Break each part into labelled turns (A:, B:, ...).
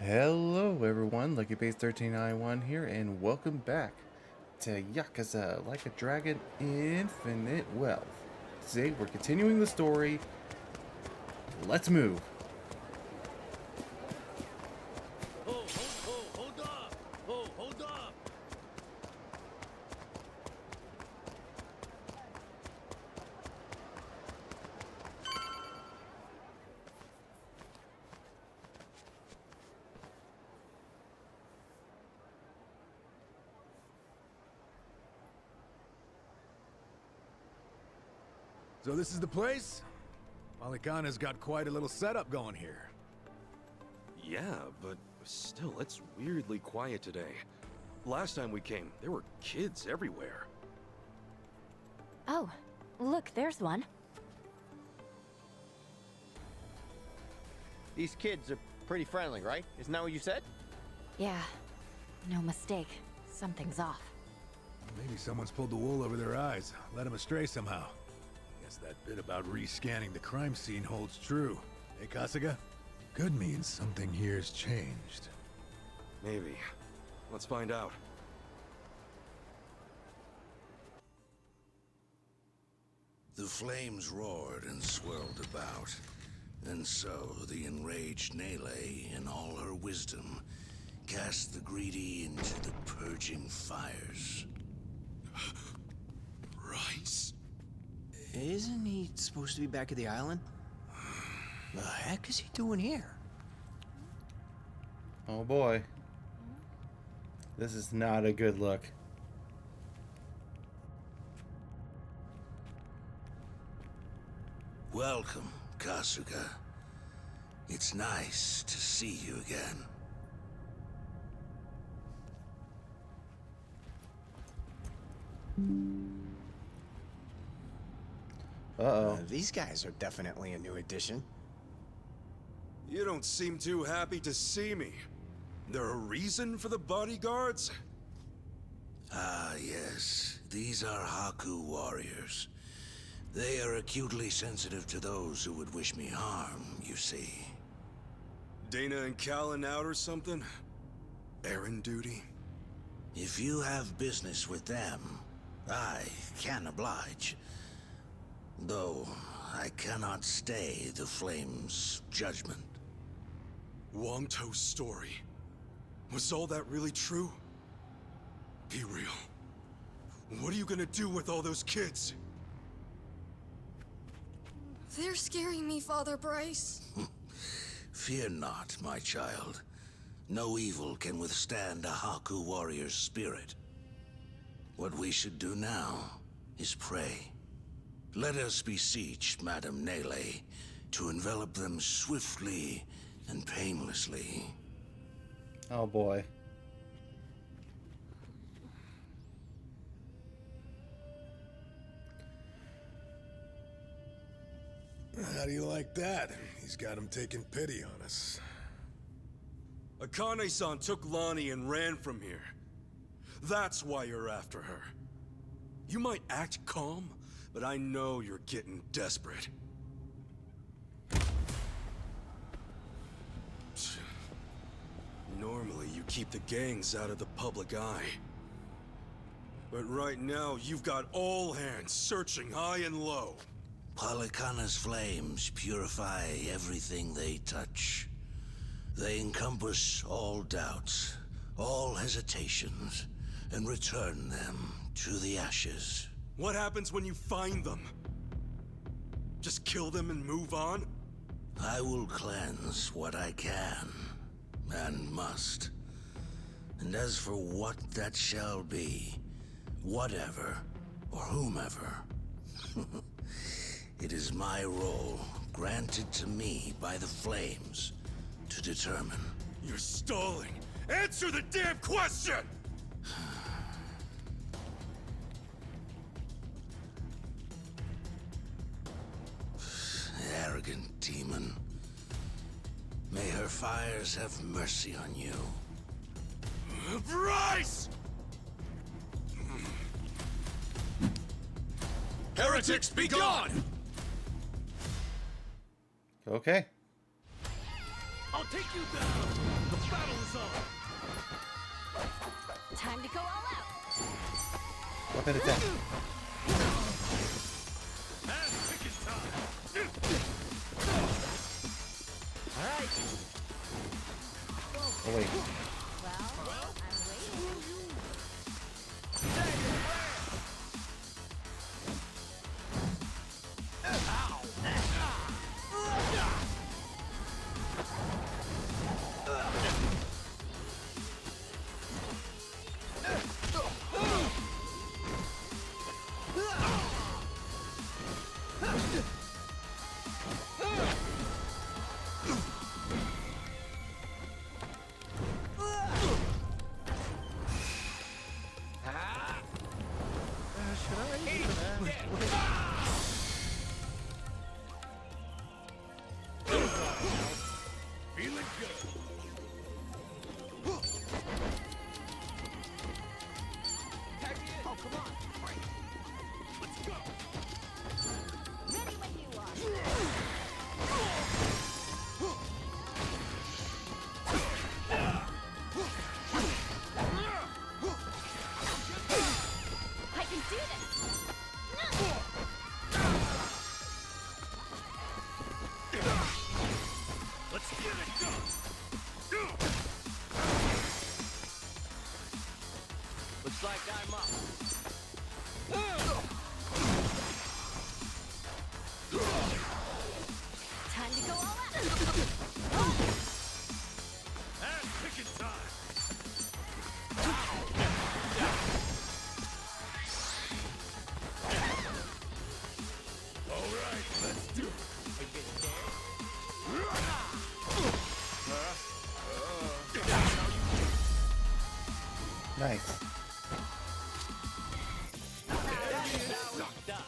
A: Hello everyone, LuckyBase1391 here, and welcome back to Yakuza Like a Dragon Infinite Wealth. Today we're continuing the story. Let's move.
B: Hold up! Hold up!
C: So this is the place? Malikana's got quite a little setup going here.
D: Yeah, but still, it's weirdly quiet today. Last time we came, there were kids everywhere.
E: Oh, look, there's one.
B: These kids are pretty friendly, right? Isn't that what you said?
E: Yeah, no mistake. Something's off.
C: Maybe someone's pulled the wool over their eyes, led them astray somehow. Guess that bit about rescanning the crime scene holds true. Hey, Kasuga? Could mean something here's changed.
D: Maybe. Let's find out.
F: The flames roared and swirled about, and so the enraged Nele, in all her wisdom, cast the greedy into the purging fires.
G: Bryce?
H: Isn't he supposed to be back at the island? The heck is he doing here?
A: Oh boy. This is not a good look.
F: Welcome, Kasuga. It's nice to see you again.
A: Uh-oh.
H: These guys are definitely a new addition.
D: You don't seem too happy to see me. There a reason for the bodyguards?
F: Ah, yes. These are Haku warriors. They are acutely sensitive to those who would wish me harm, you see.
D: Dana and Callan out or something? Errand duty?
F: If you have business with them, I can oblige. Though I cannot stay the Flame's judgment.
D: Wangto's story. Was all that really true? Be real. What are you gonna do with all those kids?
I: They're scaring me, Father Bryce.
F: Fear not, my child. No evil can withstand a Haku warrior's spirit. What we should do now is pray. Let us beseech Madame Nele to envelop them swiftly and painlessly.
A: Oh boy.
C: How do you like that? He's got him taking pity on us.
D: Akane-san took Lonnie and ran from here. That's why you're after her. You might act calm, but I know you're getting desperate. Normally, you keep the gangs out of the public eye. But right now, you've got all hands searching high and low.
F: Palikana's flames purify everything they touch. They encompass all doubts, all hesitations, and return them to the ashes.
D: What happens when you find them? Just kill them and move on?
F: I will cleanse what I can, and must. And as for what that shall be, whatever, or whomever, it is my role, granted to me by the Flames, to determine.
D: You're stalling! Answer the damn question!
F: Arrogant demon. May her fires have mercy on you.
D: Bryce!
G: Heretics, be gone!
A: Okay.
B: I'll take you down! The battle is on!
E: Time to go all out.
A: Weapon attack.
B: Ass kicking time! Alright!
A: Oh wait.
E: Well, I'm waiting.
B: Feeling good! Tag me in! Oh, come on! Let's go!
E: Ready when you are. I can do this.
B: Let's get it done! Looks like I'm up.
E: Time to go all out.
B: Ass kicking time! Alright, let's do it! Are you getting scared?
A: Nice.
B: Sucked up.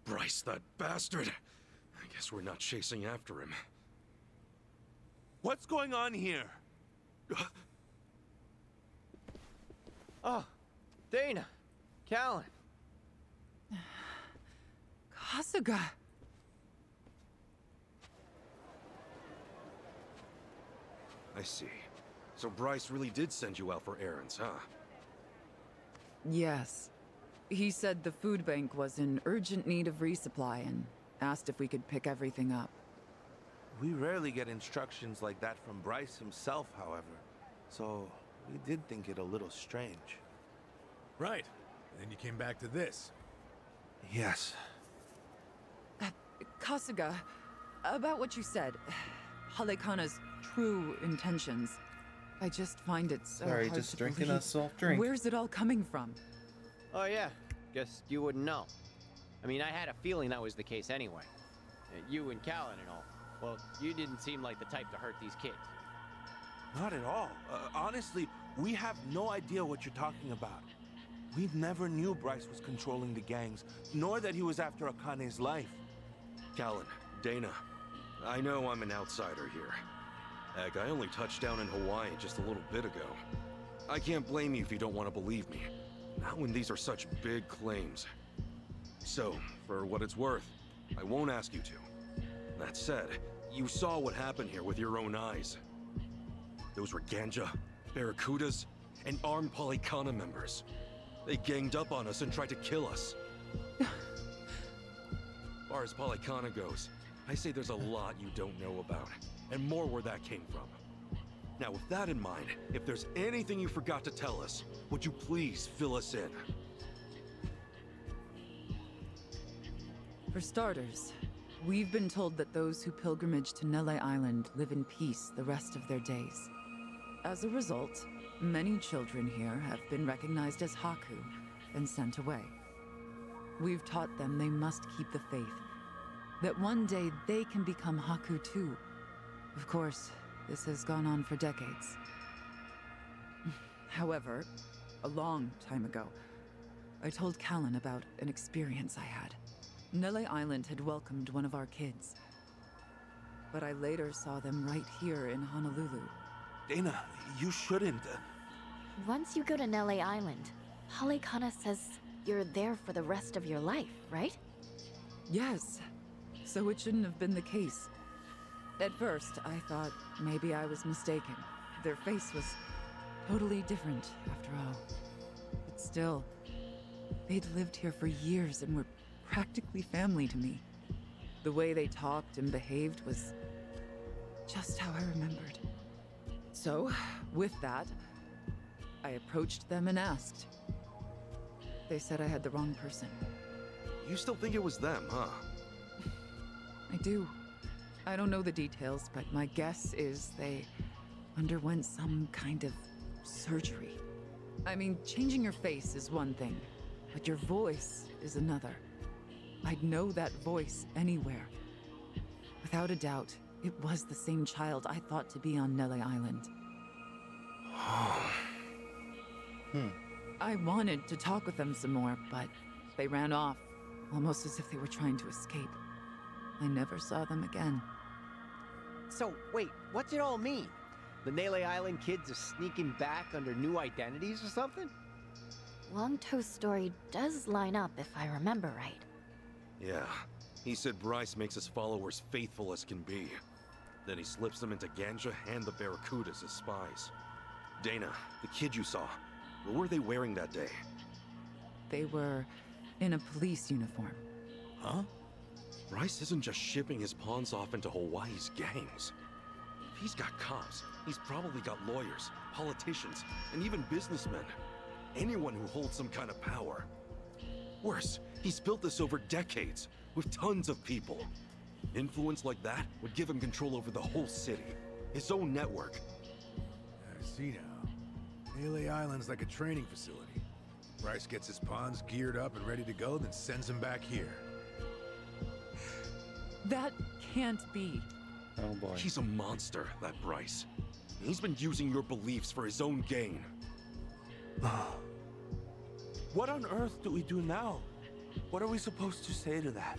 D: Bryce, that bastard. I guess we're not chasing after him.
J: What's going on here?
B: Oh, Dana, Callan.
K: Kasuga.
D: I see. So Bryce really did send you out for errands, huh?
K: Yes. He said the food bank was in urgent need of resupply and asked if we could pick everything up.
J: We rarely get instructions like that from Bryce himself, however. So, we did think it a little strange.
C: Right. And then you came back to this.
J: Yes.
K: Kasuga, about what you said, Halekana's true intentions. I just find it so
A: Sorry,
K: hard
A: just
K: to
A: drinking
K: believe.
A: a soft drink.
K: Where's it all coming from?
B: Oh yeah, guess you wouldn't know. I mean, I had a feeling that was the case anyway. You and Callan and all. Well, you didn't seem like the type to hurt these kids.
J: Not at all. Honestly, we have no idea what you're talking about. We never knew Bryce was controlling the gangs, nor that he was after Akane's life.
D: Callan, Dana, I know I'm an outsider here. Heck, I only touched down in Hawaii just a little bit ago. I can't blame you if you don't want to believe me. Not when these are such big claims. So, for what it's worth, I won't ask you to. That said, you saw what happened here with your own eyes. Those were Ganja, Barracudas, and armed Polycana members. They ganged up on us and tried to kill us. As far as Polycana goes, I say there's a lot you don't know about, and more where that came from. Now, with that in mind, if there's anything you forgot to tell us, would you please fill us in?
K: For starters, we've been told that those who pilgrimage to Nele Island live in peace the rest of their days. As a result, many children here have been recognized as Haku and sent away. We've taught them they must keep the faith, that one day they can become Haku too. Of course, this has gone on for decades. However, a long time ago, I told Callan about an experience I had. Nele Island had welcomed one of our kids, but I later saw them right here in Honolulu.
J: Dana, you shouldn't.
E: Once you go to Nele Island, Halekana says you're there for the rest of your life, right?
K: Yes. So it shouldn't have been the case. At first, I thought maybe I was mistaken. Their face was totally different, after all. But still, they'd lived here for years and were practically family to me. The way they talked and behaved was just how I remembered. So, with that, I approached them and asked. They said I had the wrong person.
D: You still think it was them, huh?
K: I do. I don't know the details, but my guess is they underwent some kind of surgery. I mean, changing your face is one thing, but your voice is another. I'd know that voice anywhere. Without a doubt, it was the same child I thought to be on Nele Island. I wanted to talk with them some more, but they ran off, almost as if they were trying to escape. I never saw them again.
B: So, wait, what's it all mean? The Nele Island kids are sneaking back under new identities or something?
E: Longtoe's story does line up if I remember right.
D: Yeah. He said Bryce makes his followers faithful as can be. Then he slips them into Ganja and the Barracudas as spies. Dana, the kid you saw, what were they wearing that day?
K: They were in a police uniform.
D: Huh? Bryce isn't just shipping his pawns off into Hawaii's gangs. If he's got cops, he's probably got lawyers, politicians, and even businessmen. Anyone who holds some kind of power. Worse, he's built this over decades, with tons of people. Influence like that would give him control over the whole city, his own network.
C: I see now. Nele Island's like a training facility. Bryce gets his pawns geared up and ready to go, then sends them back here.
K: That can't be.
A: Oh boy.
D: He's a monster, that Bryce. He's been using your beliefs for his own gain.
J: What on earth do we do now? What are we supposed to say to that?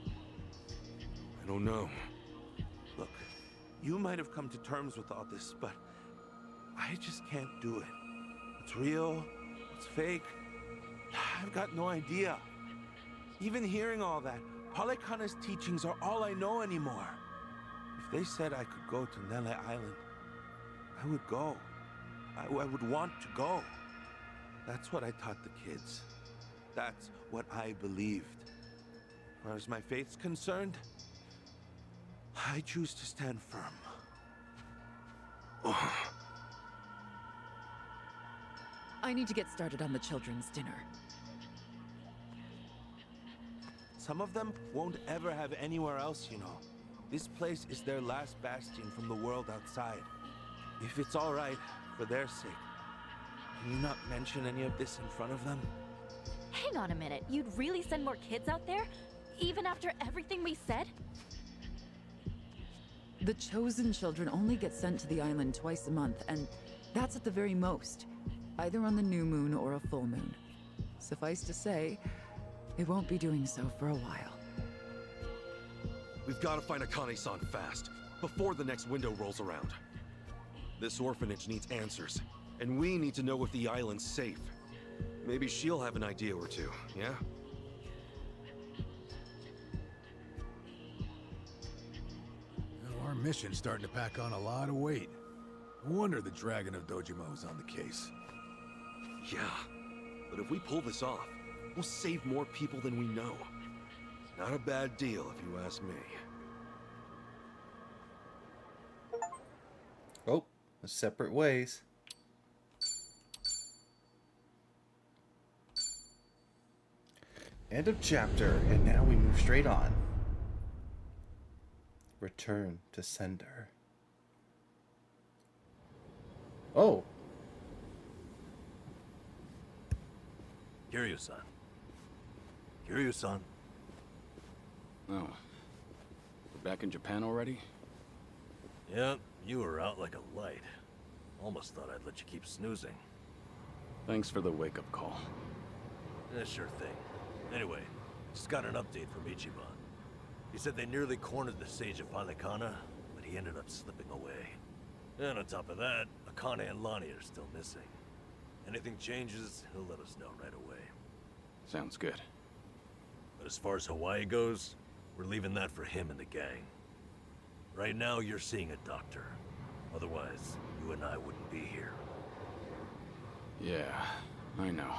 D: I don't know.
J: Look, you might have come to terms with all this, but I just can't do it. What's real? What's fake? I've got no idea. Even hearing all that, Halekana's teachings are all I know anymore. If they said I could go to Nele Island, I would go. I would want to go. That's what I taught the kids. That's what I believed. As far as my faith's concerned, I choose to stand firm.
K: I need to get started on the children's dinner.
J: Some of them won't ever have anywhere else, you know. This place is their last bastion from the world outside. If it's all right, for their sake, can you not mention any of this in front of them?
E: Hang on a minute, you'd really send more kids out there? Even after everything we said?
K: The chosen children only get sent to the island twice a month, and that's at the very most. Either on the new moon or a full moon. Suffice to say, they won't be doing so for a while.
D: We've got to find Akane-san fast, before the next window rolls around. This orphanage needs answers, and we need to know if the island's safe. Maybe she'll have an idea or two, yeah?
C: Well, our mission's starting to pack on a lot of weight. No wonder the Dragon of Dojimo's on the case.
D: Yeah, but if we pull this off, we'll save more people than we know. Not a bad deal, if you ask me.
A: Oh, separate ways. End of chapter, and now we move straight on. Return to sender. Oh.
L: Kiryu-san. Kiryu-san.
M: Oh. We're back in Japan already?
L: Yep, you were out like a light. Almost thought I'd let you keep snoozing.
M: Thanks for the wake-up call.
L: Sure thing. Anyway, just got an update from Ichiban. He said they nearly cornered the Sage of Halekana, but he ended up slipping away. And on top of that, Akane and Lonnie are still missing. Anything changes, he'll let us know right away.
M: Sounds good.
L: But as far as Hawaii goes, we're leaving that for him and the gang. Right now, you're seeing a doctor. Otherwise, you and I wouldn't be here.
M: Yeah, I know.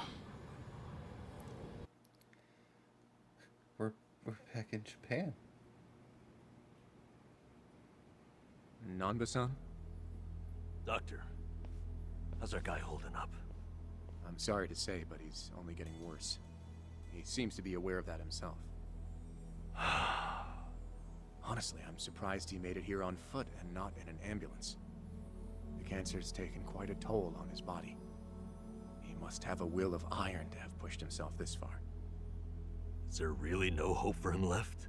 A: We're back in Japan.
N: Nanba-san?
L: Doctor, how's our guy holding up?
N: I'm sorry to say, but he's only getting worse. He seems to be aware of that himself. Honestly, I'm surprised he made it here on foot and not in an ambulance. The cancer's taken quite a toll on his body. He must have a will of iron to have pushed himself this far.
L: Is there really no hope for him left?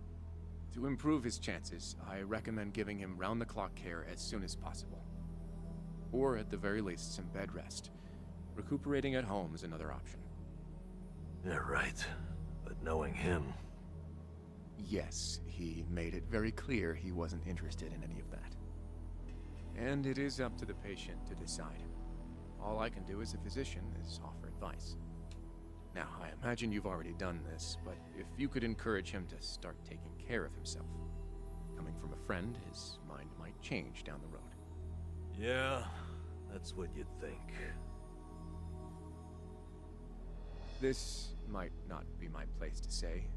N: To improve his chances, I recommend giving him round-the-clock care as soon as possible. Or at the very least, some bed rest. Recuperating at home is another option.
L: Yeah, right. But knowing him...
N: Yes, he made it very clear he wasn't interested in any of that. And it is up to the patient to decide. All I can do as a physician is offer advice. Now, I imagine you've already done this, but if you could encourage him to start taking care of himself. Coming from a friend, his mind might change down the road.
L: Yeah, that's what you'd think.
N: This might not be my place to say,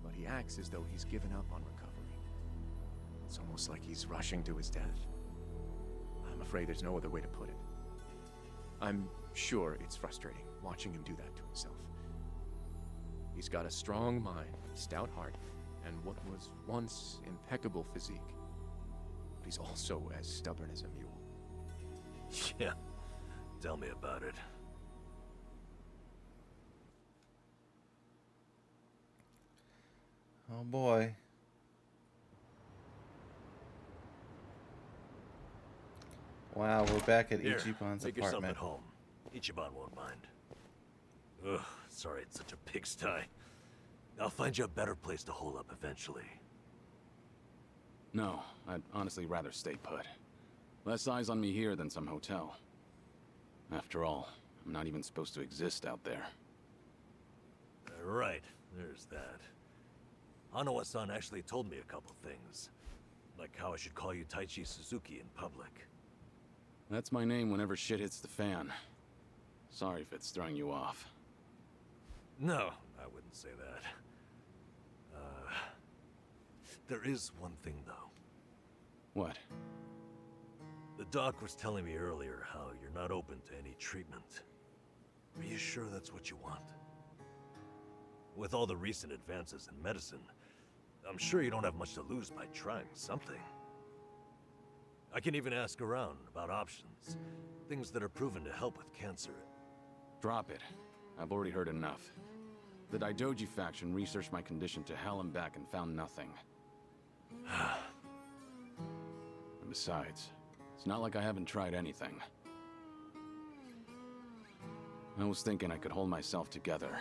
N: but he acts as though he's given up on recovery. It's almost like he's rushing to his death. I'm afraid there's no other way to put it. I'm sure it's frustrating watching him do that to himself. He's got a strong mind, stout heart, and what was once impeccable physique. But he's also as stubborn as a mule.
L: Yeah, tell me about it.
A: Oh boy. Wow, we're back at
L: Here,
A: Ichiban's
L: make yourself
A: apartment.
L: at home. Ichiban won't mind. Ugh, sorry it's such a pigsty. I'll find you a better place to hole up eventually.
M: No, I'd honestly rather stay put. Less eyes on me here than some hotel. After all, I'm not even supposed to exist out there.
L: Right, there's that. Hanawa-san actually told me a couple things. Like how I should call you Taichi Suzuki in public.
M: That's my name whenever shit hits the fan. Sorry if it's throwing you off.
L: No, I wouldn't say that. There is one thing though.
M: What?
L: The doc was telling me earlier how you're not open to any treatment. Are you sure that's what you want? With all the recent advances in medicine, I'm sure you don't have much to lose by trying something. I can even ask around about options. Things that are proven to help with cancer.
M: Drop it. I've already heard enough. The Daidoji faction researched my condition to hell and back and found nothing. And besides, it's not like I haven't tried anything. I was thinking I could hold myself together,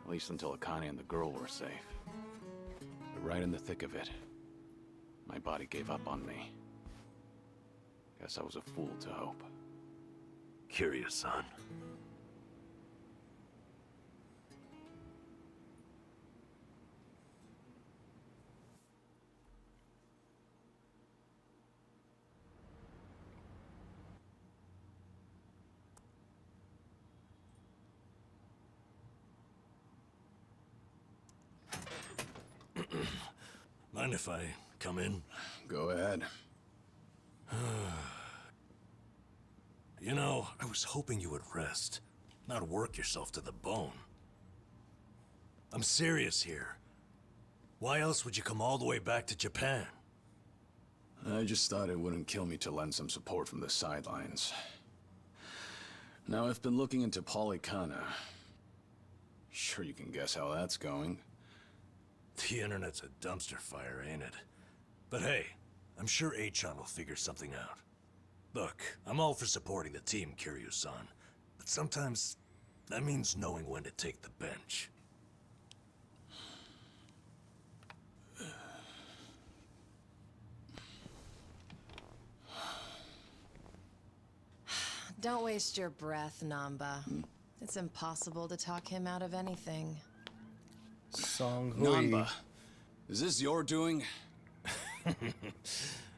M: at least until Akane and the girl were safe. But right in the thick of it, my body gave up on me. Guess I was a fool to hope.
L: Kiryu-san. Mind if I come in?
M: Go ahead.
L: You know, I was hoping you would rest, not work yourself to the bone. I'm serious here. Why else would you come all the way back to Japan?
M: I just thought it wouldn't kill me to lend some support from the sidelines. Now, I've been looking into Polycana. Sure you can guess how that's going.
L: The internet's a dumpster fire, ain't it? But hey, I'm sure Achan will figure something out. Look, I'm all for supporting the team, Kiryu-san. But sometimes, that means knowing when to take the bench.
O: Don't waste your breath, Namba. It's impossible to talk him out of anything.
A: Song Hui.
M: Nanba, is this your doing?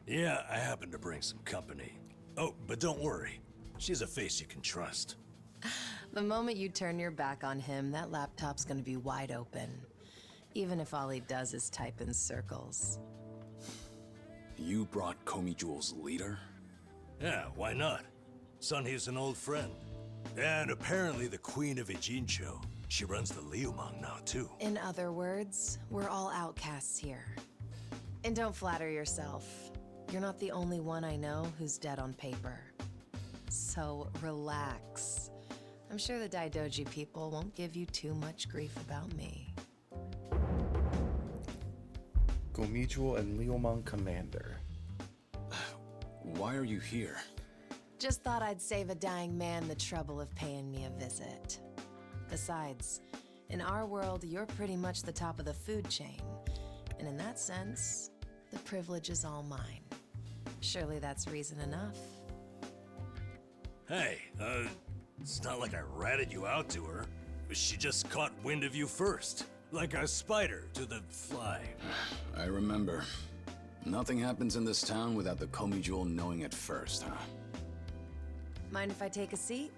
L: Yeah, I happen to bring some company. Oh, but don't worry. She's a face you can trust.
O: The moment you turn your back on him, that laptop's gonna be wide open. Even if all he does is type in circles.
M: You brought Komi Jewel's leader?
L: Yeah, why not? Sunhee's an old friend. And apparently the Queen of Ijincho. She runs the Liumang now, too.
O: In other words, we're all outcasts here. And don't flatter yourself. You're not the only one I know who's dead on paper. So relax. I'm sure the Daidoji people won't give you too much grief about me.
A: Gomijuo and Liumang Commander.
M: Why are you here?
O: Just thought I'd save a dying man the trouble of paying me a visit. Besides, in our world, you're pretty much the top of the food chain. And in that sense, the privilege is all mine. Surely that's reason enough.
L: Hey, it's not like I ratted you out to her. She just caught wind of you first. Like a spider to the fly.
M: I remember. Nothing happens in this town without the Komi Jewel knowing it first, huh?
O: Mind if I take a seat?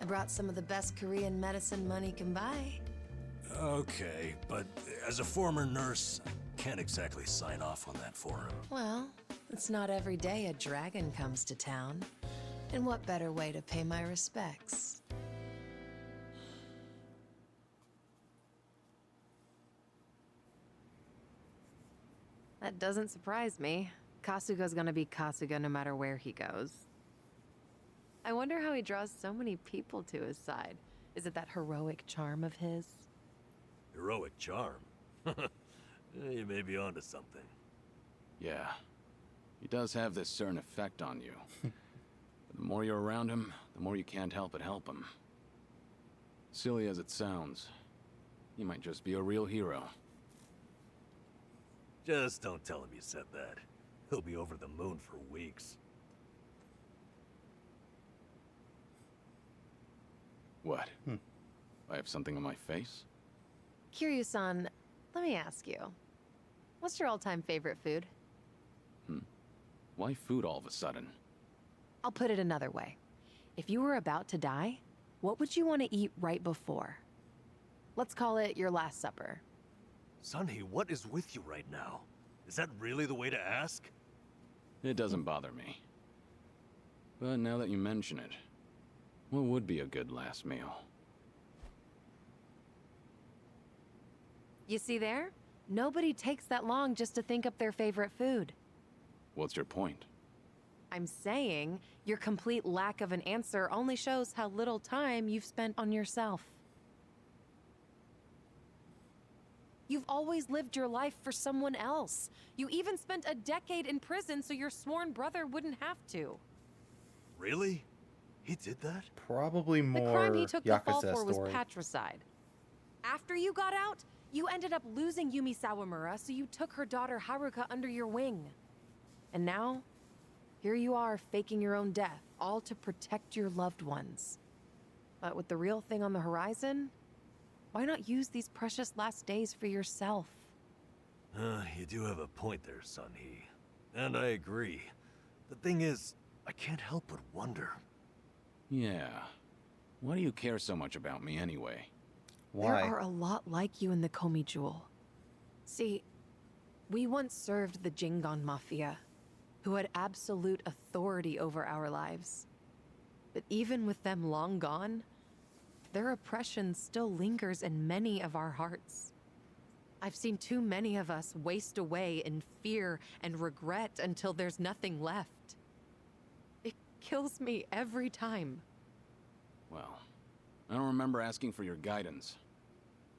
O: I brought some of the best Korean medicine money can buy.
L: Okay, but as a former nurse, I can't exactly sign off on that for him.
O: Well, it's not every day a dragon comes to town. And what better way to pay my respects? That doesn't surprise me. Kasuga's gonna be Kasuga no matter where he goes. I wonder how he draws so many people to his side. Is it that heroic charm of his?
L: Heroic charm? You may be onto something.
M: Yeah. He does have this certain effect on you. The more you're around him, the more you can't help but help him. Silly as it sounds, he might just be a real hero.
L: Just don't tell him you said that. He'll be over the moon for weeks.
M: What? I have something on my face?
O: Kiryu-san, let me ask you. What's your all-time favorite food?
M: Why food all of a sudden?
O: I'll put it another way. If you were about to die, what would you want to eat right before? Let's call it your last supper.
L: Sunhee, what is with you right now? Is that really the way to ask?
M: It doesn't bother me. But now that you mention it, what would be a good last meal?
O: You see there? Nobody takes that long just to think up their favorite food.
M: What's your point?
O: I'm saying your complete lack of an answer only shows how little time you've spent on yourself. You've always lived your life for someone else. You even spent a decade in prison so your sworn brother wouldn't have to.
L: Really? He did that?
A: Probably more
O: The crime he took the fall
A: Yakuza
O: for was
A: story.
O: patricide. After you got out, you ended up losing Yumi Sawamura, so you took her daughter Haruka under your wing. And now, here you are faking your own death, all to protect your loved ones. But with the real thing on the horizon, why not use these precious last days for yourself?
L: You do have a point there, Sunhee. And I agree. The thing is, I can't help but wonder.
M: Yeah. Why do you care so much about me anyway?
O: There are a lot like you in the Komi Jewel. See, we once served the Jingon Mafia, who had absolute authority over our lives. But even with them long gone, their oppression still lingers in many of our hearts. I've seen too many of us waste away in fear and regret until there's nothing left. It kills me every time.
M: Well, I don't remember asking for your guidance.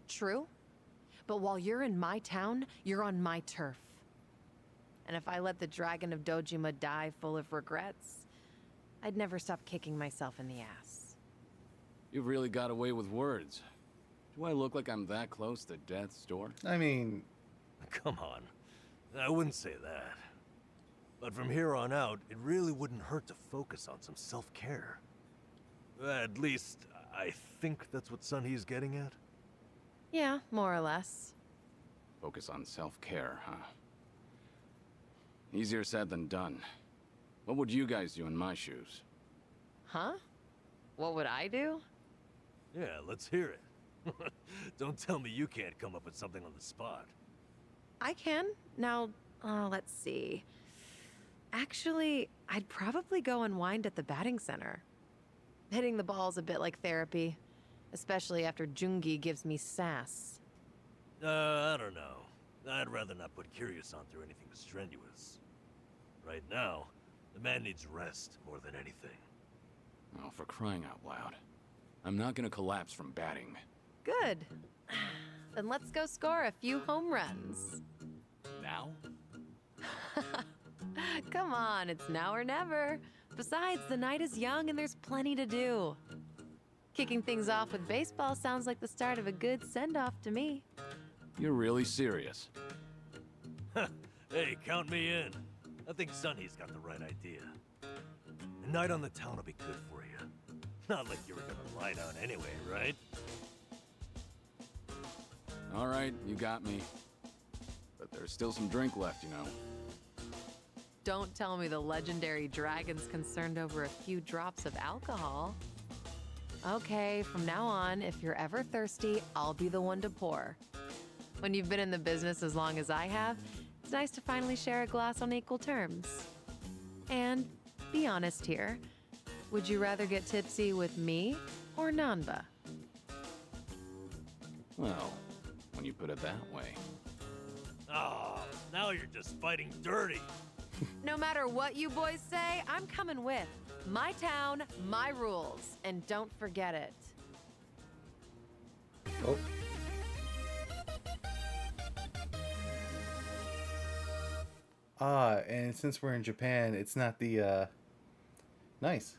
O: True, but while you're in my town, you're on my turf. And if I let the Dragon of Dojima die full of regrets, I'd never stop kicking myself in the ass.
M: You've really got away with words. Do I look like I'm that close to death's door?
A: I mean...
L: Come on. I wouldn't say that. But from here on out, it really wouldn't hurt to focus on some self-care. At least, I think that's what Sunhee's getting at.
O: Yeah, more or less.
M: Focus on self-care, huh? Easier said than done. What would you guys do in my shoes?
O: Huh? What would I do?
L: Yeah, let's hear it. Don't tell me you can't come up with something on the spot.
O: I can. Now, let's see. Actually, I'd probably go unwind at the batting center. Hitting the ball's a bit like therapy, especially after Jungi gives me sass.
L: I don't know. I'd rather not put Kiryu-san through anything strenuous. Right now, the man needs rest more than anything.
M: Oh, for crying out loud. I'm not gonna collapse from batting.
O: Good. Then let's go score a few home runs.
M: Now?
O: Come on, it's now or never. Besides, the night is young and there's plenty to do. Kicking things off with baseball sounds like the start of a good send-off to me.
M: You're really serious?
L: Hey, count me in. I think Sunny's got the right idea. A night on the town will be good for you. Not like you were gonna lie down anyway, right?
M: All right, you got me. But there's still some drink left, you know.
O: Don't tell me the legendary dragon's concerned over a few drops of alcohol. Okay, from now on, if you're ever thirsty, I'll be the one to pour. When you've been in the business as long as I have, it's nice to finally share a glass on equal terms. And be honest here, would you rather get tipsy with me or Nanba?
M: Well, when you put it that way.
L: Oh, now you're just fighting dirty.
O: No matter what you boys say, I'm coming with. My town, my rules, and don't forget it.
A: Oh. And since we're in Japan, it's not the, nice.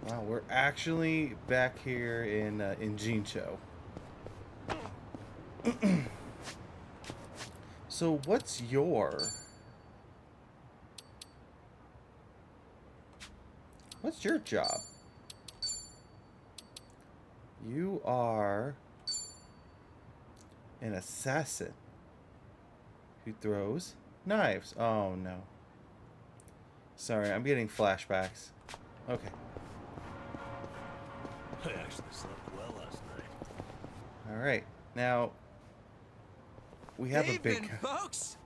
A: Wow, we're actually back here in Jincho. So what's your job? You are an assassin who throws knives. Oh no. Sorry, I'm getting flashbacks. Okay.
L: I actually slept well last night.
A: All right. Now we have a big.
P: Evening, folks.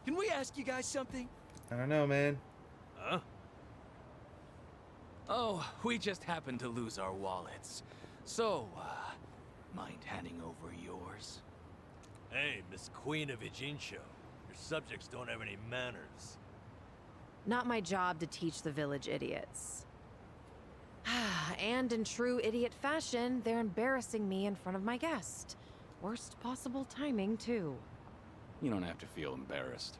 P: Can we ask you guys something?
A: I don't know, man.
L: Huh?
P: Oh, we just happened to lose our wallets. So, mind handing over yours?
L: Hey, Miss Queen of Ijincho, your subjects don't have any manners.
O: Not my job to teach the village idiots. And in true idiot fashion, they're embarrassing me in front of my guest. Worst possible timing, too.
M: You don't have to feel embarrassed.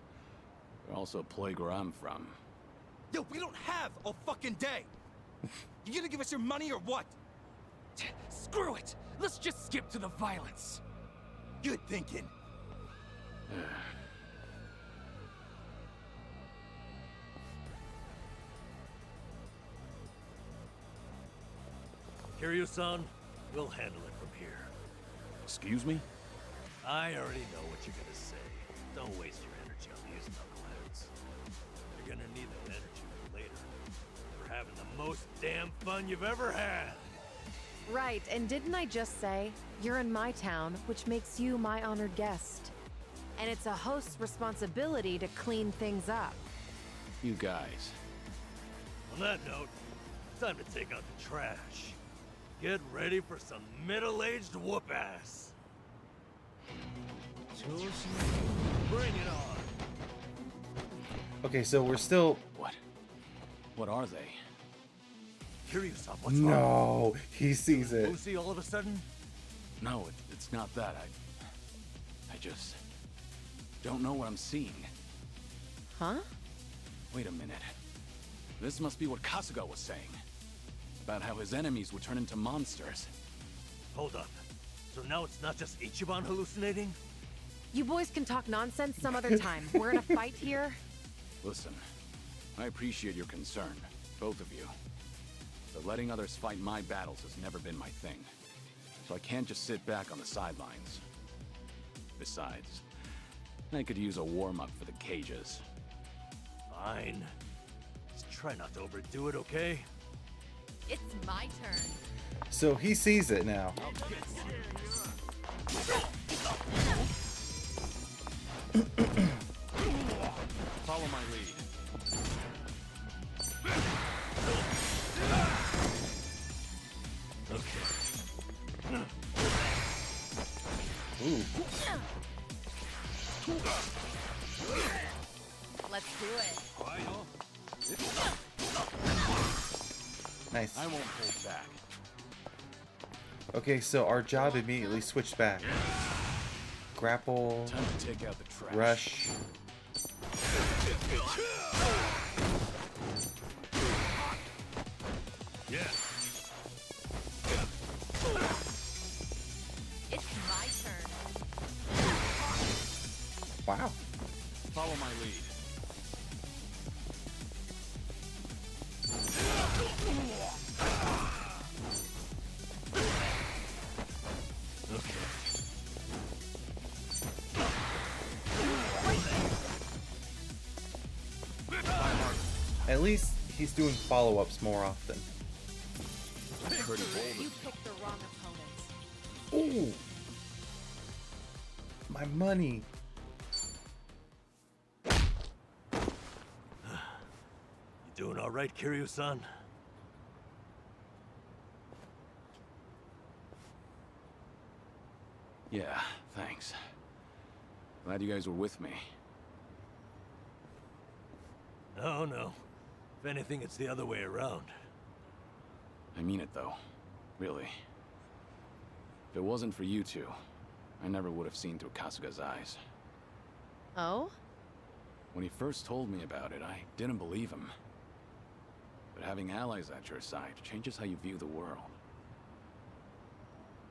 M: You're also a place where I'm from.
P: Yo, we don't have a fucking day! You gonna give us your money or what? Screw it! Let's just skip to the violence. Good thinking.
L: Kiryu-san, we'll handle it from here.
M: Excuse me?
L: I already know what you're gonna say. Don't waste your energy on these knuckleheads. You're gonna need that energy later. We're having the most damn fun you've ever had.
O: Right, and didn't I just say, you're in my town, which makes you my honored guest. And it's a host's responsibility to clean things up.
M: You guys.
L: On that note, it's time to take out the trash. Get ready for some middle-aged whoop-ass. Bring it on.
A: Okay, so we're still.
M: What? What are they?
L: Kiryu-san, what's wrong?
A: No, he sees it.
L: Lucy, all of a sudden?
M: No, it's not that. I just don't know what I'm seeing.
O: Huh?
M: Wait a minute. This must be what Kasuga was saying. About how his enemies would turn into monsters.
L: Hold up. So now it's not just Ichiban hallucinating?
O: You boys can talk nonsense some other time. We're in a fight here.
M: Listen, I appreciate your concern, both of you. But letting others fight my battles has never been my thing. So I can't just sit back on the sidelines. Besides, I could use a warm-up for the cages.
L: Fine. Just try not to overdo it, okay?
E: It's my turn.
A: So he sees it now.
M: Follow my lead.
A: Ooh.
E: Let's do it.
A: Nice.
M: I won't hold back.
A: Okay, so our job immediately switched back. Grapple.
M: Time to take out the trash.
A: Rush.
L: Yeah.
E: It's my turn.
A: Wow.
M: Follow my lead.
A: At least he's doing follow-ups more often.
E: You picked the wrong opponent.
A: Ooh. My money.
L: You doing all right, Kiryu-san?
M: Yeah, thanks. Glad you guys were with me.
L: No, no. If anything, it's the other way around.
M: I mean it, though. Really. If it wasn't for you two, I never would have seen through Kasuga's eyes.
E: Oh?
M: When he first told me about it, I didn't believe him. But having allies at your side changes how you view the world.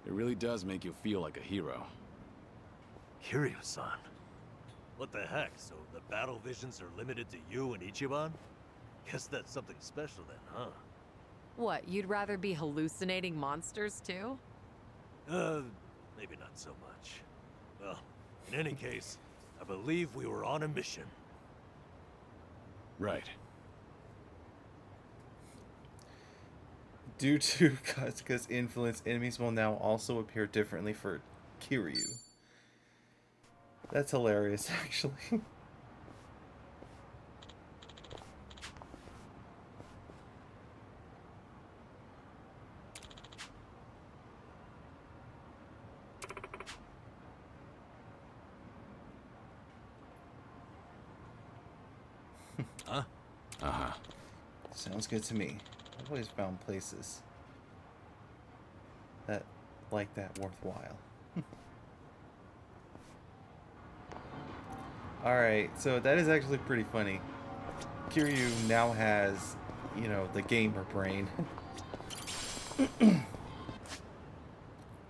M: It really does make you feel like a hero.
L: Kiryu-san? What the heck? So the battle visions are limited to you and Ichiban? Guess that's something special then, huh?
O: What, you'd rather be hallucinating monsters too?
L: Maybe not so much. Well, in any case, I believe we were on a mission.
M: Right.
A: Due to Kasuga's influence, enemies will now also appear differently for Kiryu. That's hilarious, actually.
L: Huh?
M: Uh-huh.
A: Sounds good to me. I've always found places that like that worthwhile. Alright, so that is actually pretty funny. Kiryu now has, you know, the gamer brain.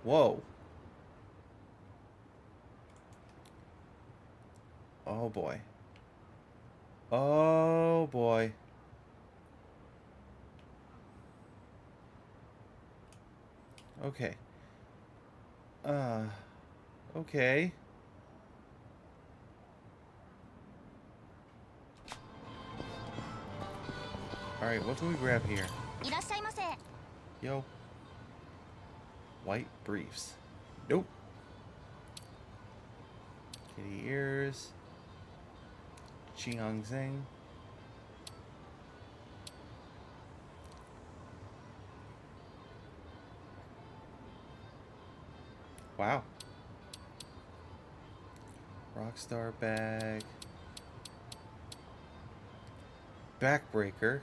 A: Whoa. Oh boy. Oh boy. Okay. Okay. Alright, what can we grab here? Yo. White briefs. Nope. Kitty ears. Chiang Zeng. Wow. Rockstar bag. Backbreaker.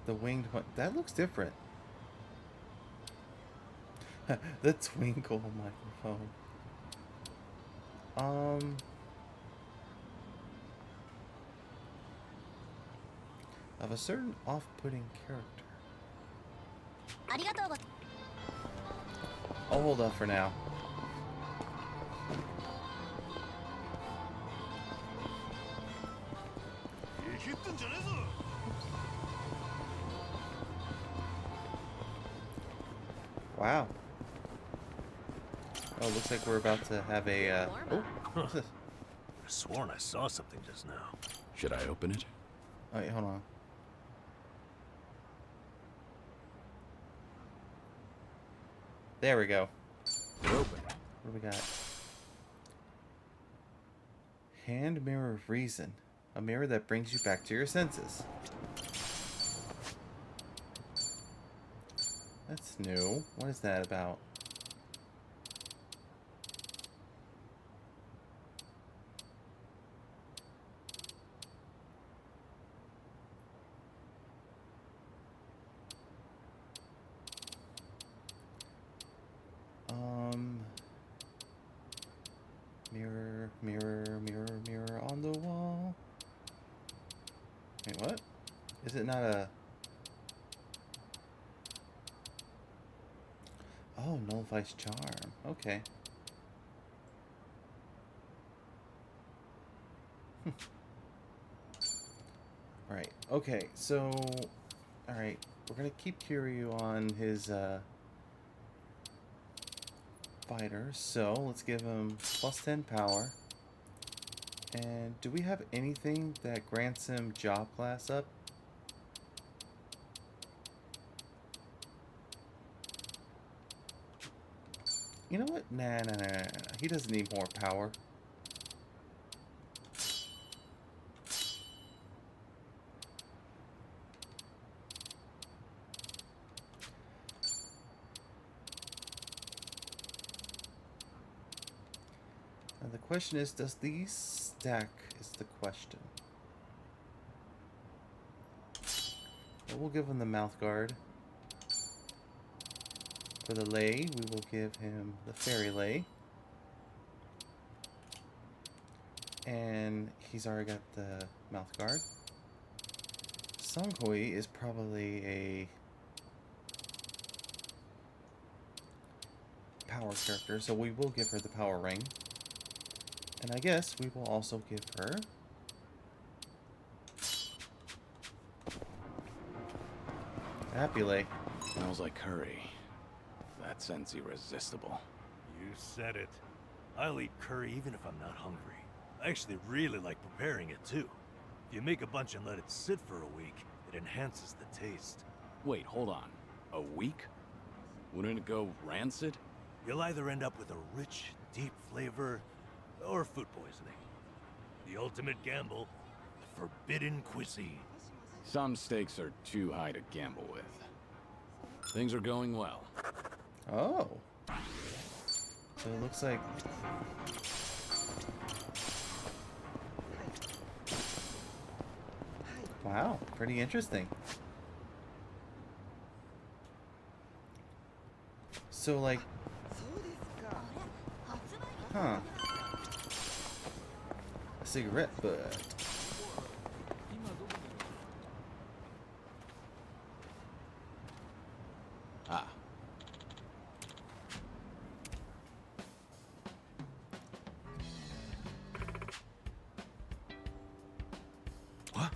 A: The winged one. That looks different. The twinkle microphone. Of a certain off-putting character. I'll hold up for now. Wow. Oh, looks like we're about to have a, oh, what's this?
L: I sworn I saw something just now.
M: Should I open it?
A: Oh, wait, hold on. There we go.
L: Open.
A: What do we got? Hand mirror of reason. A mirror that brings you back to your senses. That's new. What is that about? Mirror, mirror, mirror, mirror on the wall. Wait, what? Is it not a... Oh, nullifies charm. Okay. Alright, okay, so... Alright, we're gonna keep Kiryu on his, fighter, so let's give him plus 10 power. And do we have anything that grants him job class up? You know what? Nah. He doesn't need more power. Now the question is, does these stack is the question. But we'll give him the mouth guard. For the lay, we will give him the fairy lay. And he's already got the mouth guard. Songhoi is probably a power character, so we will give her the power ring. And I guess we will also give her Happy Lay.
M: Smells like curry. That scent's irresistible.
L: You said it. I'll eat curry even if I'm not hungry. I actually really like preparing it too. If you make a bunch and let it sit for a week, it enhances the taste.
M: Wait, hold on. A week? Wouldn't it go rancid?
L: You'll either end up with a rich, deep flavor, or food poisoning. The ultimate gamble, the forbidden cuisine.
M: Some stakes are too high to gamble with. Things are going well.
A: Oh. So it looks like... Wow, pretty interesting. So like... Huh. A cigarette butt.
M: Ah.
L: What?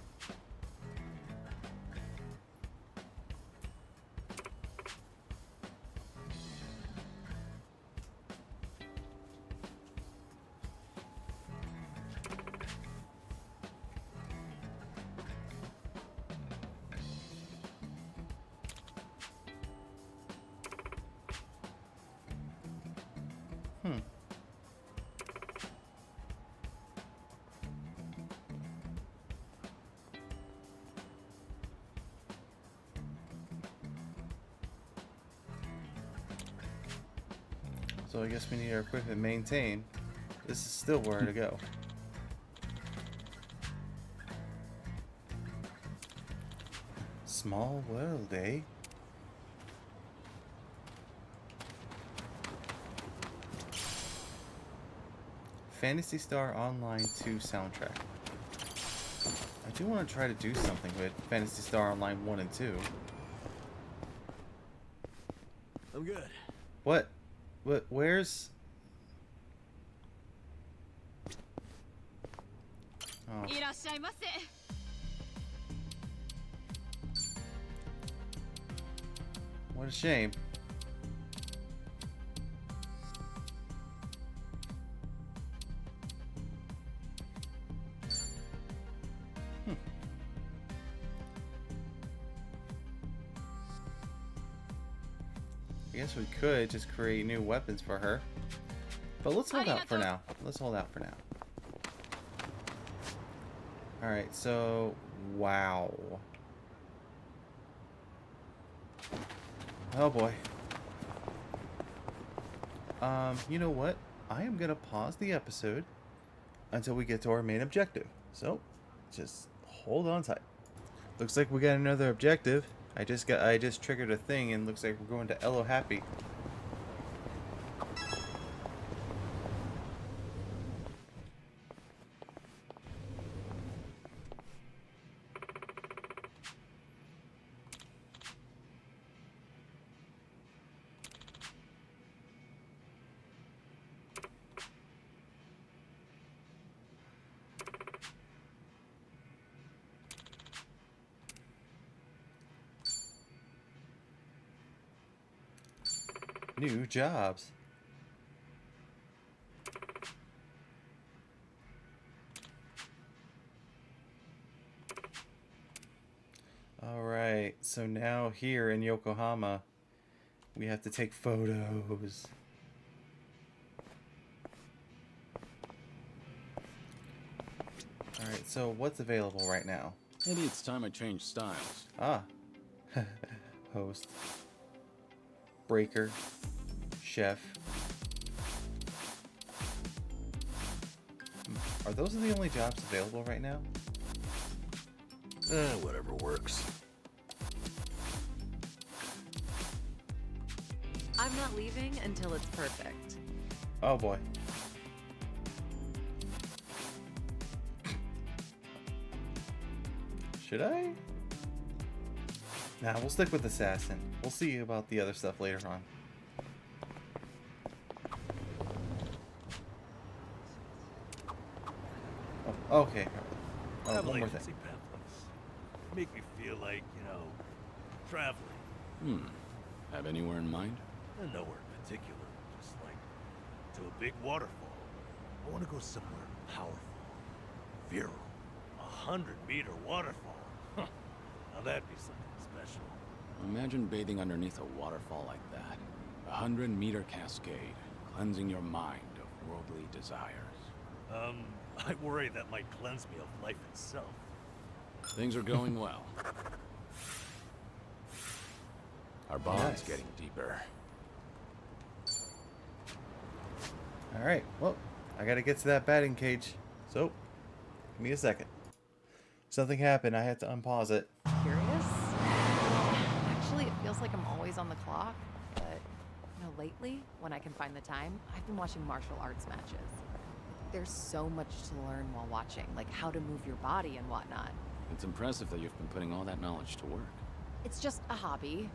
A: So I guess we need our equipment maintained. This is still where to go. Small world, eh? Phantasy Star Online 2 soundtrack. I do want to try to do something with Phantasy Star Online 1 and 2.
L: I'm good.
A: What? Where's... Oh. What a shame. I guess we could just create new weapons for her. But let's hold out for now. Let's hold out for now. Alright, so... Wow. Oh boy. You know what? I am gonna pause the episode until we get to our main objective. So, just hold on tight. Looks like we got another objective. I just triggered a thing and looks like we're going to Elo Happy. New jobs. Alright, so now here in Yokohama, we have to take photos. Alright, so what's available right now?
M: Maybe it's time I change styles.
A: Ah. Host. Breaker. Chef. Are those the only jobs available right now?
M: Whatever works.
O: I'm not leaving until it's perfect.
A: Oh boy. Should I? Nah, we'll stick with Assassin. We'll see about the other stuff later on. Oh, okay. Oh, one more thing.
L: Pamphlets. Make me feel like, traveling.
M: Have anywhere in mind?
L: Nowhere in particular. Just like to a big waterfall. I want to go somewhere powerful. Virile. 100-meter waterfall. Huh. Now that'd be something special.
M: Imagine bathing underneath a waterfall like that. 100-meter cascade, cleansing your mind of worldly desires.
L: I worry that might cleanse me of life itself.
M: Things are going well. Our bond's getting deeper.
A: Alright, well, I gotta get to that batting cage. So, give me a second. Something happened, I had to unpause it.
O: Curious? Actually, it feels like I'm always on the clock, but lately, when I can find the time, I've been watching martial arts matches. There's so much to learn while watching, like how to move your body and whatnot.
M: It's impressive that you've been putting all that knowledge to work.
O: It's just a hobby.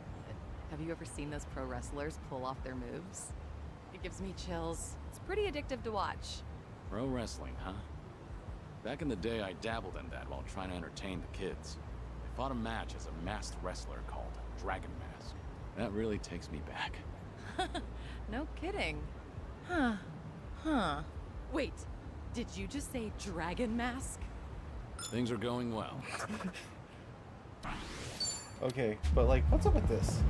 O: Have you ever seen those pro wrestlers pull off their moves? It gives me chills. It's pretty addictive to watch.
M: Pro wrestling, huh? Back in the day, I dabbled in that while trying to entertain the kids. I fought a match as a masked wrestler called Dragon Mask. That really takes me back.
O: No kidding. Huh. Wait, did you just say Dragon Mask?
M: Things are going well.
A: Okay, but like, what's up with this?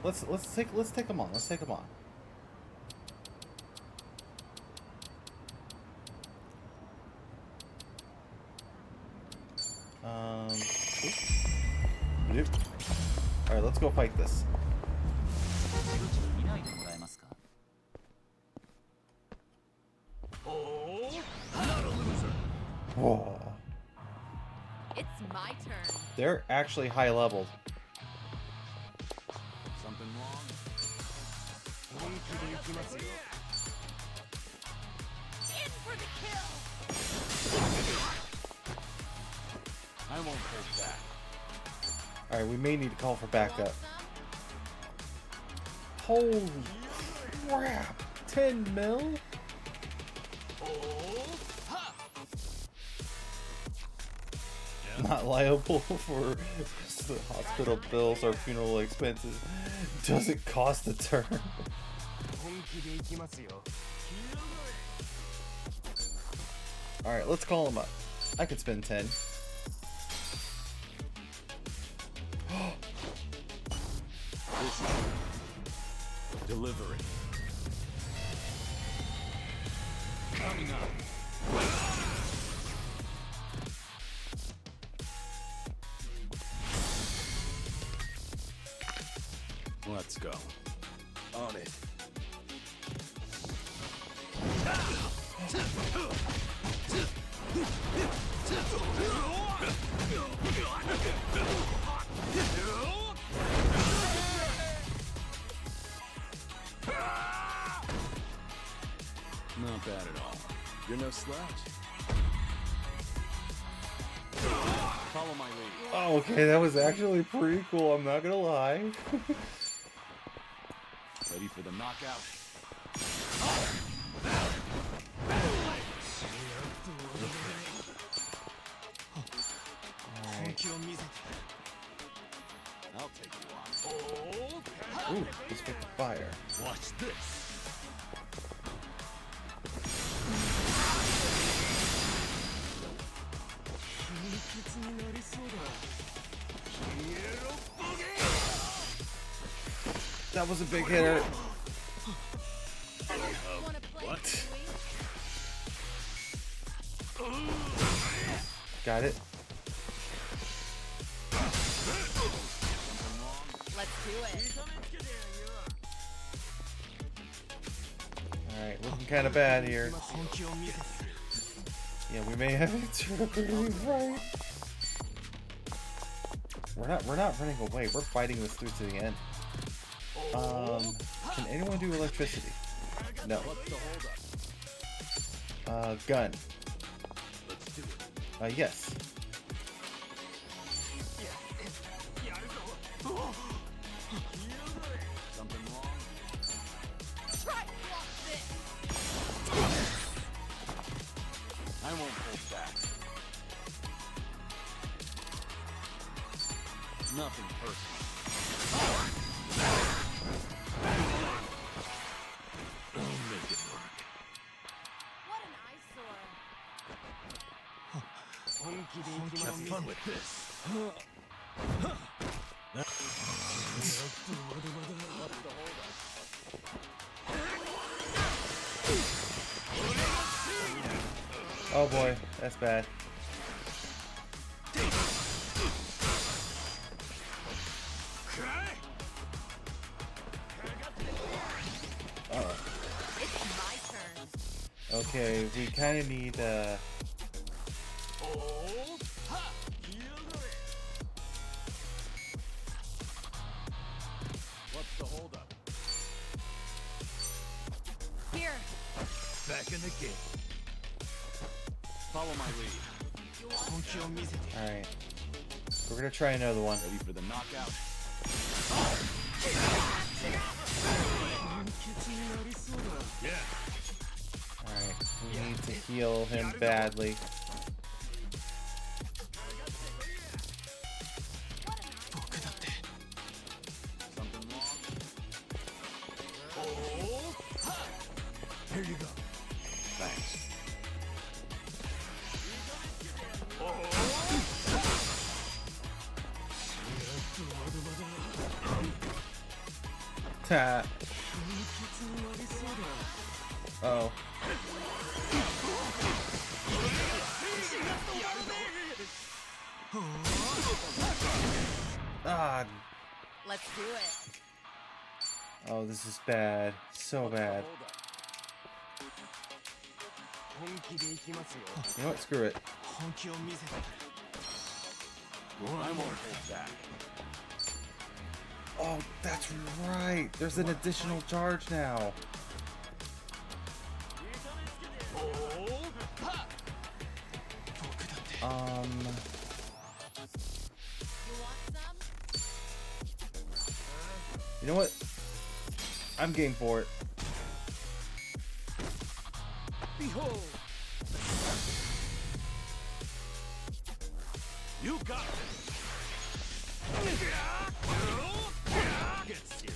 A: Let's take them on. Let's take them on. Yep. All right, let's go fight this. Whoa.
O: It's my turn.
A: They're actually high leveled.
M: Something wrong?
O: In for the kill.
M: I won't take that.
A: All right, we may need to call for backup. Holy crap! 10 mil? not liable for the hospital bills or funeral expenses. Doesn't cost a turn. Alright, let's call him up. I could spend 10.
L: Delivery.
P: Coming up.
M: Let's go.
P: On it.
M: Not bad at all.
N: You're no slouch. Follow my lead.
A: Oh, okay, that was actually pretty cool, I'm not gonna lie.
M: Ready for the knockout?
L: I'll take you on.
A: Ooh, let's pick the fire.
L: Watch this.
A: That was a big hitter.
M: What?
A: Got it.
E: Let's do it.
A: Alright, looking kind of bad here. Yeah, we may have interpreted right. We're not running away. We're fighting this through to the end. Can anyone do electricity? No. Gun. Yes.
L: Something wrong?
M: I won't hold back. Nothing personal.
L: I'll make it work.
E: What an eyesore.
L: Have fun with this.
A: Oh boy, that's bad. Okay, we kind of need
L: What's the holdup?
E: Here.
L: Back in the game.
M: Follow my lead.
A: Alright. We're gonna try another one.
M: Ready for the knockout?
L: Yeah.
A: Alright, we need to heal him badly.
M: Something wrong?
L: Here you go.
M: Thanks.
A: Ta. Oh. Ah.
E: Let's do it.
A: Oh, this is bad. So bad. You know what? Screw it.
M: I won't hold back.
A: Oh, that's right. There's an additional charge now. You know what? I'm game for it.
P: Behold.
L: You got this. Get serious.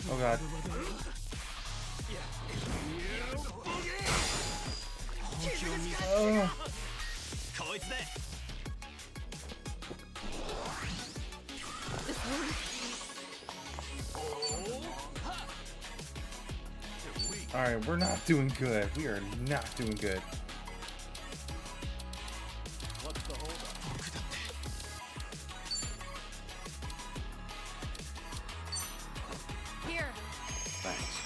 A: Oh god. Oh. Alright, we're not doing good. We are not doing good.
L: What's the holdup?
E: Here.
M: Thanks.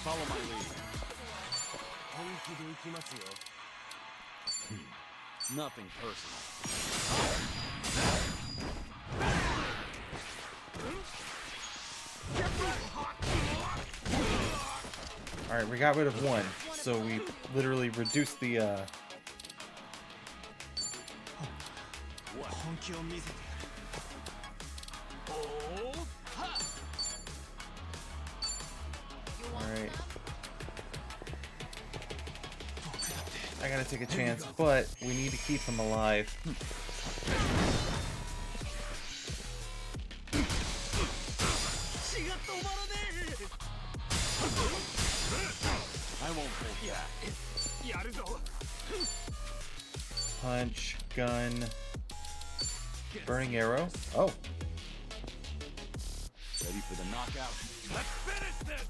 L: Follow my lead. Nothing personal.
A: Alright, we got rid of one. So we literally reduced the Alright. I gotta take a chance, but we need to keep him alive.
L: I won't hold back.
A: Punch, gun, burning arrow. Oh.
L: Ready for the knockout? Let's finish this!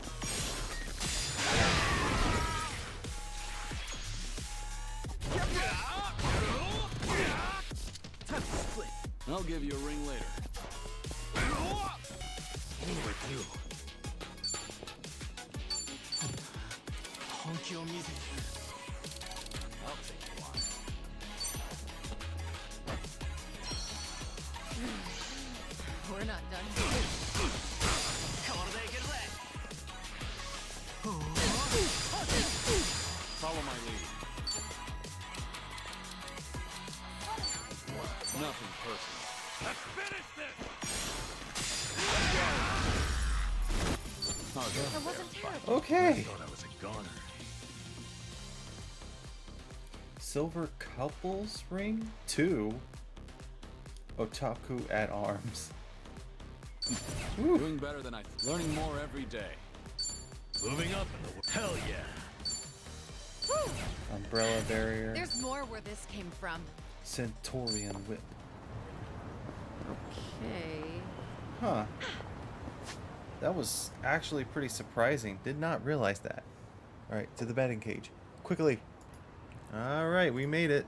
L: Time to split. I'll give you a ring later. I'll take you on.
E: We're not done.
L: Follow my lead. Nothing personal. Let's finish this!
E: That wasn't terrible.
A: Okay.
L: I thought I was a goner.
A: Silver couples ring 2. Otaku at arms. Woo.
L: Doing better than I learning more every day. Moving up in the world. Hell yeah.
E: Woo.
A: Umbrella barrier.
E: There's more where this came from.
A: Centaurian whip.
E: Okay.
A: Huh. That was actually pretty surprising. Did not realize that. Alright, to the batting cage. Quickly. Alright, we made it.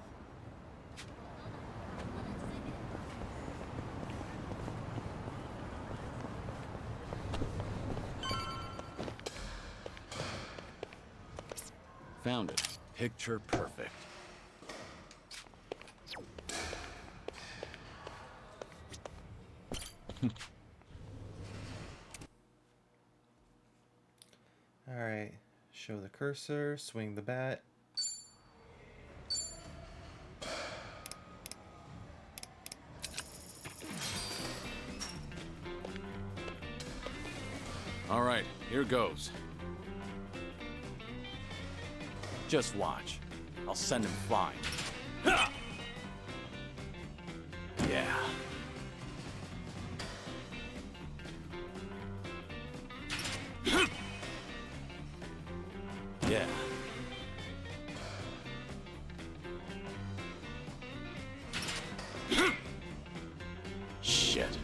L: Found it. Picture perfect.
A: Alright. Show the cursor, swing the bat.
M: Alright, here goes. Just watch. I'll send him flying. Ha! Yeah. Yeah. Shit.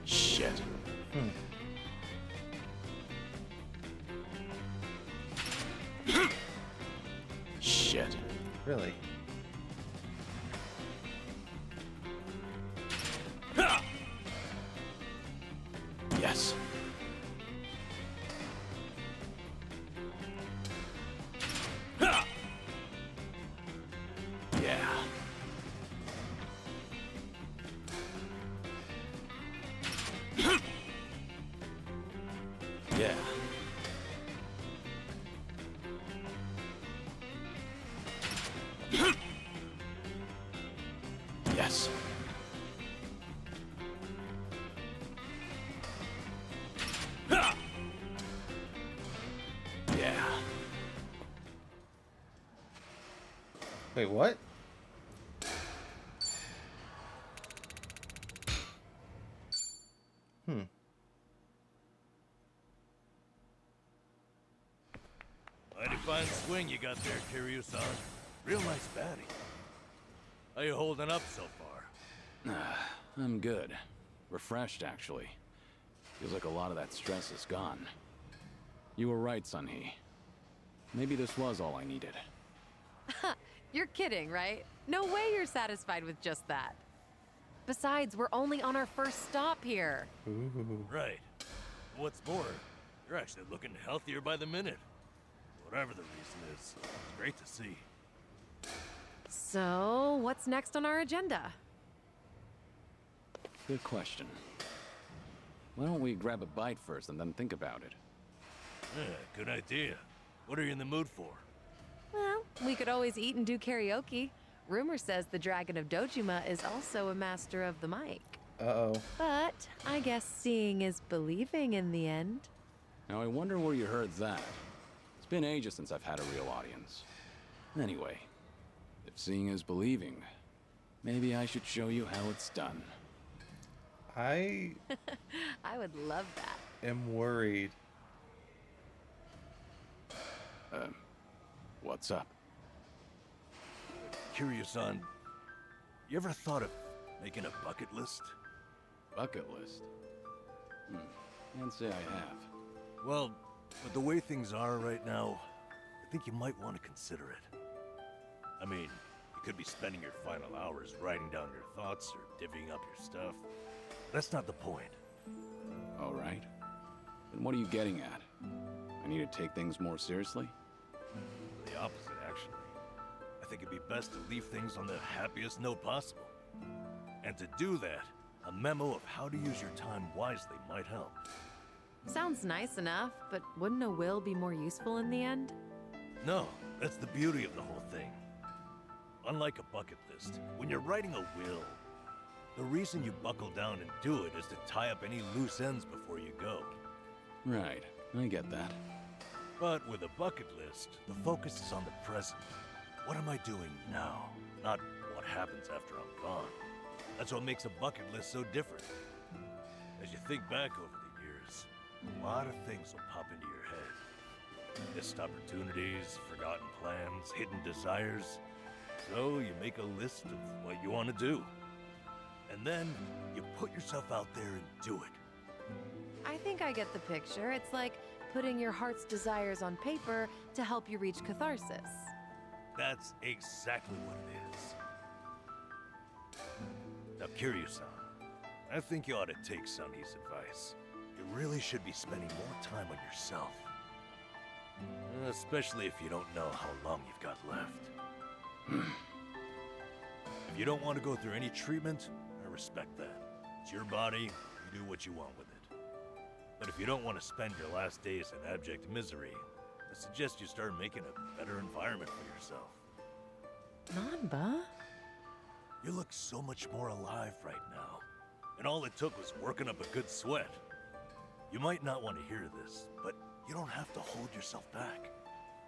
M: Shit. Shit.
A: Really? Wait, what?
L: Mighty fine swing you got there, Kiryu-san. Real nice batting. How you holding up so far?
M: I'm good. Refreshed, actually. Feels like a lot of that stress is gone. You were right, Sunhee. Maybe this was all I needed.
O: You're kidding, right? No way you're satisfied with just that. Besides, we're only on our first stop here.
A: Ooh.
L: Right. What's more, you're actually looking healthier by the minute. Whatever the reason is, it's great to see.
O: So, what's next on our agenda?
M: Good question. Why don't we grab a bite first and then think about it?
L: Yeah, good idea. What are you in the mood for?
O: Well, we could always eat and do karaoke. Rumor says the Dragon of Dojima is also a master of the mic.
A: Uh-oh.
O: But I guess seeing is believing in the end.
M: Now I wonder where you heard that. It's been ages since I've had a real audience. Anyway, if seeing is believing, maybe I should show you how it's done.
A: I
O: would love that.
A: am worried.
M: What's up?
L: Kiryu-san, you ever thought of making a bucket list?
M: Bucket list? Can't say I have.
L: Well, with the way things are right now, I think you might want to consider it. I mean, you could be spending your final hours writing down your thoughts or divvying up your stuff. That's not the point.
M: All right. Then what are you getting at? I need to take things more seriously?
L: The opposite, actually. I think it'd be best to leave things on the happiest note possible. And to do that, a memo of how to use your time wisely might help.
O: Sounds nice enough, but wouldn't a will be more useful in the end?
L: No, that's the beauty of the whole thing. Unlike a bucket list, when you're writing a will, the reason you buckle down and do it is to tie up any loose ends before you go.
M: Right, I get that.
L: But with a bucket list, the focus is on the present. What am I doing now? Not what happens after I'm gone. That's what makes a bucket list so different. As you think back over the years, a lot of things will pop into your head. Missed opportunities, forgotten plans, hidden desires. So you make a list of what you want to do. And then you put yourself out there and do it.
O: I think I get the picture. It's like putting your heart's desires on paper to help you reach catharsis.
L: That's exactly what it is. Now, Kiryu-san, I think you ought to take Sunny's advice. You really should be spending more time on yourself. Especially if you don't know how long you've got left. If you don't want to go through any treatment, I respect that. It's your body, you do what you want with it. But if you don't want to spend your last days in abject misery, I suggest you start making a better environment for yourself.
O: Nanba?
L: You look so much more alive right now. And all it took was working up a good sweat. You might not want to hear this, but you don't have to hold yourself back.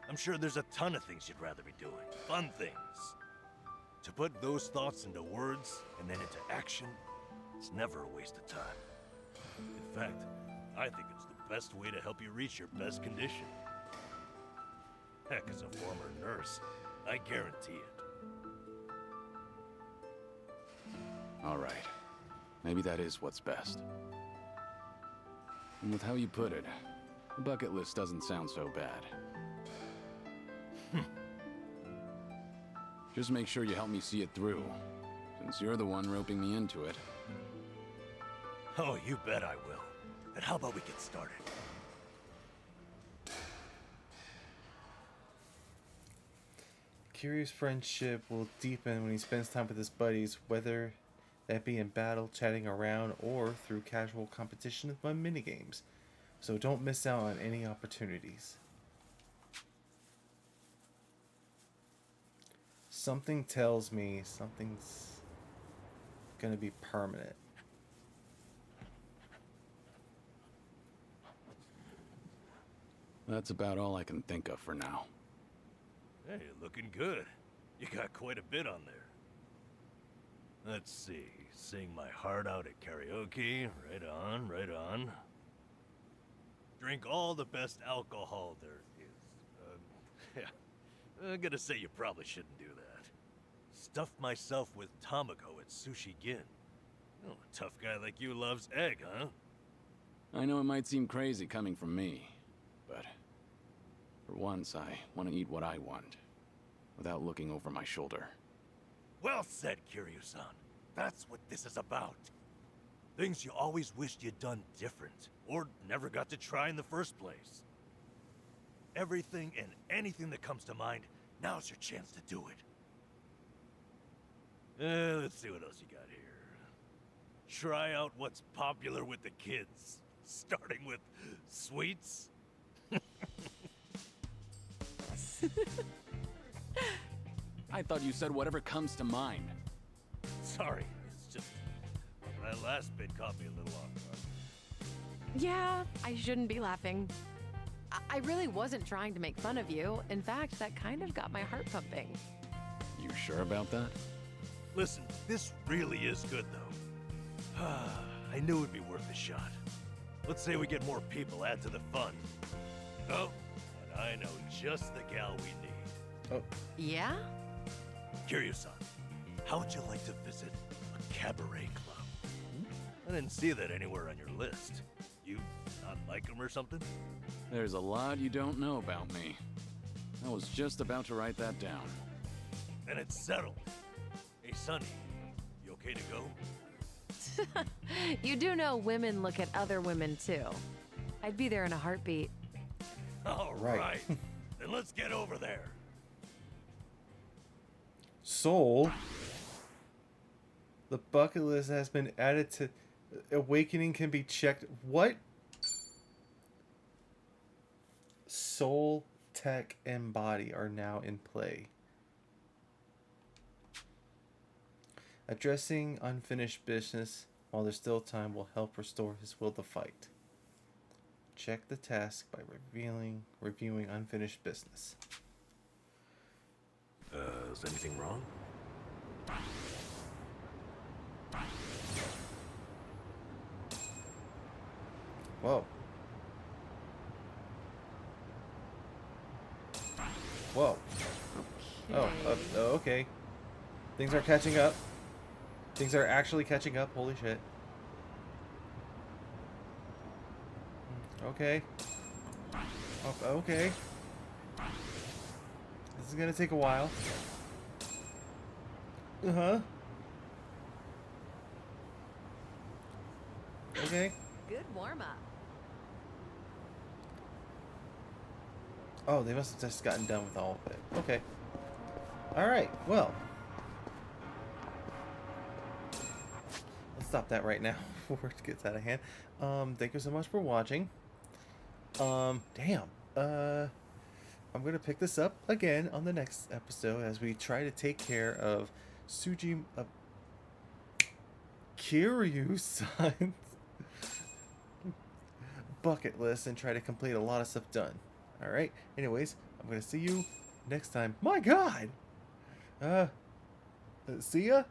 L: I'm sure there's a ton of things you'd rather be doing. Fun things. To put those thoughts into words and then into action, it's never a waste of time. In fact, I think it's the best way to help you reach your best condition. Heck, as a former nurse, I guarantee it.
M: All right. Maybe that is what's best. And with how you put it, a bucket list doesn't sound so bad. Just make sure you help me see it through, since you're the one roping me into it.
L: Oh, you bet I will. And how about we get started?
A: Kiryu's friendship will deepen when he spends time with his buddies, whether that be in battle, chatting around, or through casual competition and fun minigames. So don't miss out on any opportunities. Something tells me something's gonna be permanent.
M: That's about all I can think of for now.
L: Hey, you're looking good. You got quite a bit on there. Let's see. Sing my heart out at karaoke. Right on, right on. Drink all the best alcohol there is. Yeah. I'm gonna say you probably shouldn't do that. Stuff myself with Tamako at Sushi Gin. Oh, a tough guy like you loves egg, huh?
M: I know it might seem crazy coming from me, but for once I want to eat what I want, without looking over my shoulder.
L: Well said, Kiryu-san. That's what this is about. Things you always wished you'd done different, or never got to try in the first place. Everything and anything that comes to mind, now's your chance to do it. Let's see what else you got here. Try out what's popular with the kids, starting with sweets.
M: I thought you said whatever comes to mind.
L: Sorry, it's just that last bit caught me a little off guard.
O: Yeah, I shouldn't be laughing. I really wasn't trying to make fun of you. In fact, that kind of got my heart pumping.
M: You sure about that?
L: Listen, this really is good, though. I knew it'd be worth a shot. Let's say we get more people, add to the fun. Oh, and I know just the gal we need.
A: Oh.
O: Yeah?
L: Kiryu-san, how would you like to visit a cabaret club? I didn't see that anywhere on your list. You not like them or something?
M: There's a lot you don't know about me. I was just about to write that down.
L: Then it's settled. Hey, Sonny, you okay to go?
O: You do know women look at other women, too. I'd be there in a heartbeat.
L: All right. Then let's get over there.
A: Soul. The bucket list has been added to... Awakening can be checked. What? Soul, tech, and body are now in play. Addressing unfinished business while there's still time will help restore his will to fight. Check the task by reviewing unfinished business.
L: Is anything wrong?
A: Whoa. Whoa. Oh, okay. Things are catching up. Things are actually catching up. Holy shit. Okay. Oh, okay. This is gonna take a while. Uh-huh. Okay.
O: Good warm-up.
A: Oh, they must have just gotten done with all of it. Okay. Alright, well. Let's stop that right now before it gets out of hand. Thank you so much for watching. Damn. I'm gonna pick this up again on the next episode as we try to take care of Kiryu's bucket list and try to complete a lot of stuff done. Alright, anyways, I'm gonna see you next time. My god! See ya!